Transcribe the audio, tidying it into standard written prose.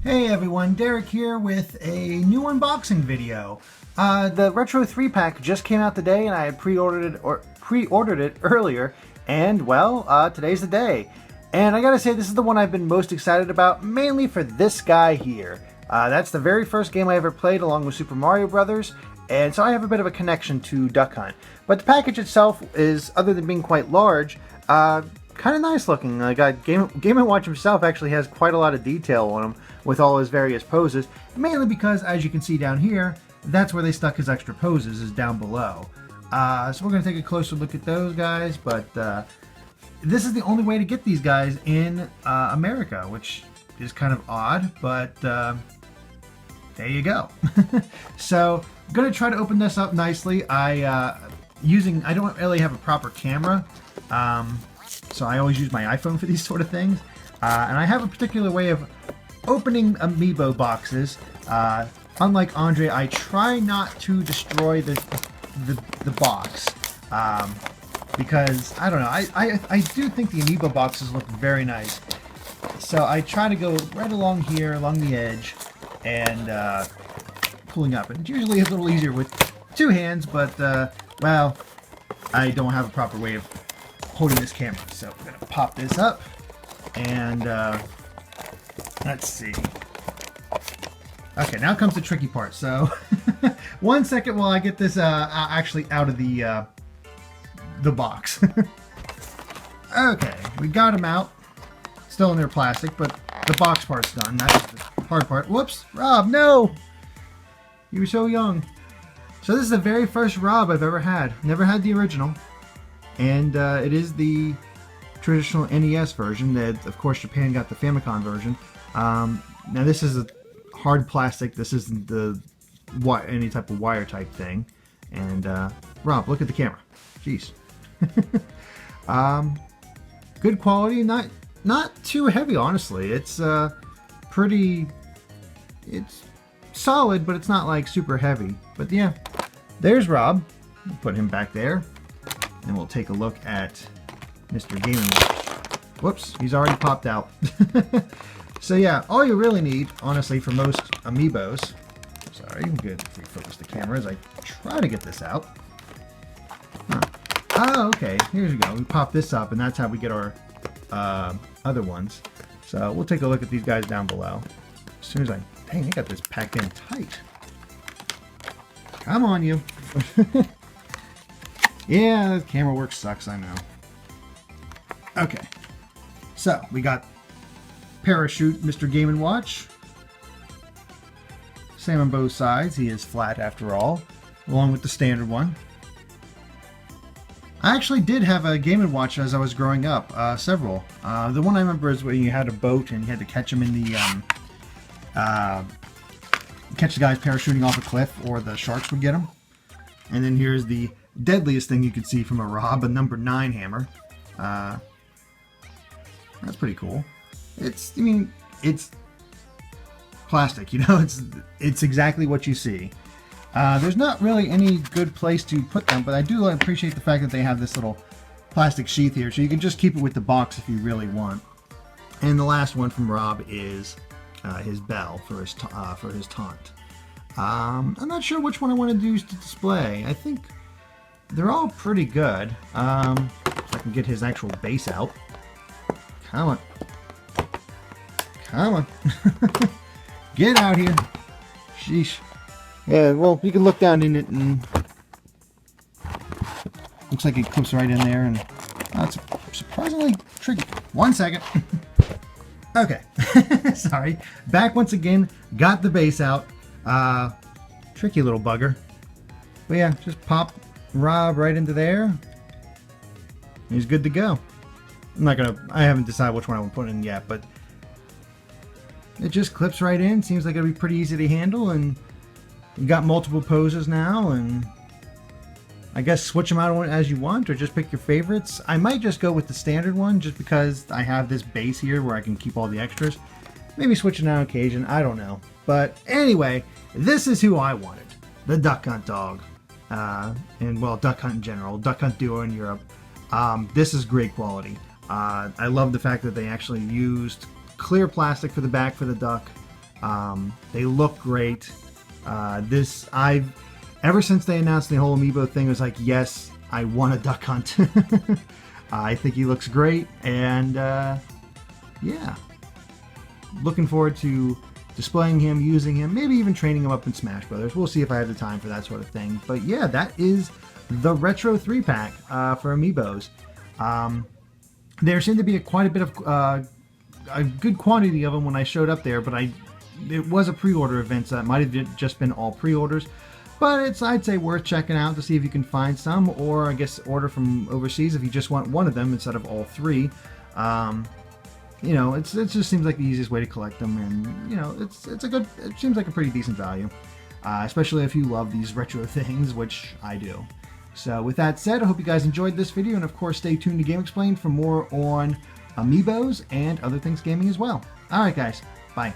Hey everyone, Derek here with a new unboxing video. The Retro 3 pack just came out today and I had pre-ordered it earlier, and well, today's the day. And I gotta say, this is the one I've been most excited about, mainly for this guy here. That's the very first game I ever played along with Super Mario Brothers, and so I have a bit of a connection to Duck Hunt. But the package itself is, other than being quite large, kind of nice looking. Game & Watch himself actually has quite a lot of detail on him with all his various poses, mainly because, as you can see down here, that's where they stuck his extra poses, is down below. So we're going to take a closer look at those guys, but this is the only way to get these guys in America, which is kind of odd, but there you go. So I'm going to try to open this up nicely. I don't really have a proper camera, so I always use my iPhone for these sort of things, and I have a particular way of opening Amiibo boxes. Unlike Andre, I try not to destroy the box, because I don't know, I do think the Amiibo boxes look very nice, so I try to go right along here, along the edge, and pulling up. And it's usually a little easier with two hands, but well, I don't have a proper way of holding this camera, so I'm gonna pop this up, and let's see. Okay, now comes the tricky part. So, 1 second while I get this actually out of the box. Okay, we got them out. Still in their plastic, but the box part's done. That's the hard part. Whoops, Rob, no! You were so young. So this is the very first Rob I've ever had. Never had the original. And it is the traditional NES version. That, of course, Japan got the Famicom version. Now this is a hard plastic. This isn't any type of wire type thing. And Rob, look at the camera. Jeez. Good quality. Not too heavy, honestly. It's it's solid, but it's not like super heavy. But yeah, there's Rob. Put him back there. And we'll take a look at Mr. Game & Watch. Whoops, he's already popped out. So yeah, all you really need, honestly, for most Amiibos. Sorry, I'm going to refocus the camera as I try to get this out. Huh. Oh, okay, here we go. We pop this up, and that's how we get our other ones. So we'll take a look at these guys down below. As soon as dang, I got this packed in tight. Come on, you. Yeah, the camera work sucks, I know. Okay, so we got Parachute Mr. Game & Watch. Same on both sides. He is flat after all, along with the standard one. I actually did have a Game & Watch as I was growing up, several. The one I remember is when you had a boat and you had to catch them in the, catch the guys parachuting off a cliff, or the sharks would get them. And then here's the deadliest thing you could see from a Rob, a number 9 hammer. That's pretty cool. I mean, it's plastic, you know, it's exactly what you see. There's not really any good place to put them, but I do appreciate the fact that they have this little plastic sheath here, so you can just keep it with the box if you really want. And the last one from Rob is his bell for his taunt. I'm not sure which one I want to use to display. I think they're all pretty good. If I can get his actual base out. Come on. Come on. Get out here. Sheesh. Yeah, well, you can look down in it and looks like it clips right in there, and it's surprisingly tricky. 1 second. Okay. Sorry. Back once again. Got the base out. Tricky little bugger. But yeah, just pop Rob right into there. He's good to go. I haven't decided which one I will put in yet, but it just clips right in. Seems like it'll be pretty easy to handle, and you got multiple poses now, and I guess switch them out as you want, or just pick your favorites. I might just go with the standard one, just because I have this base here where I can keep all the extras. Maybe switch it on occasion, I don't know. But anyway, this is who I wanted. The Duck Hunt dog. And well, Duck Hunt in general. Duck Hunt Duo in Europe. This is great quality. I love the fact that they actually used clear plastic for the back for the duck. They look great. Ever since they announced the whole Amiibo thing, it was like, yes, I want a duck hunt. I think he looks great, and yeah, looking forward to displaying him, using him, maybe even training him up in Smash Brothers. We'll see if I have the time for that sort of thing. But yeah, that is the Retro 3-pack for Amiibos. There seemed to be quite a bit of a good quantity of them when I showed up there, but it was a pre-order event, so it might have just been all pre-orders. But it's, I'd say, worth checking out to see if you can find some, or I guess order from overseas if you just want one of them instead of all three. You know, it just seems like the easiest way to collect them, and you know, it seems like a pretty decent value, especially if you love these retro things, which I do. So with that said, I hope you guys enjoyed this video, and of course stay tuned to GameXplain for more on Amiibos and other things gaming as well. Alright guys, bye.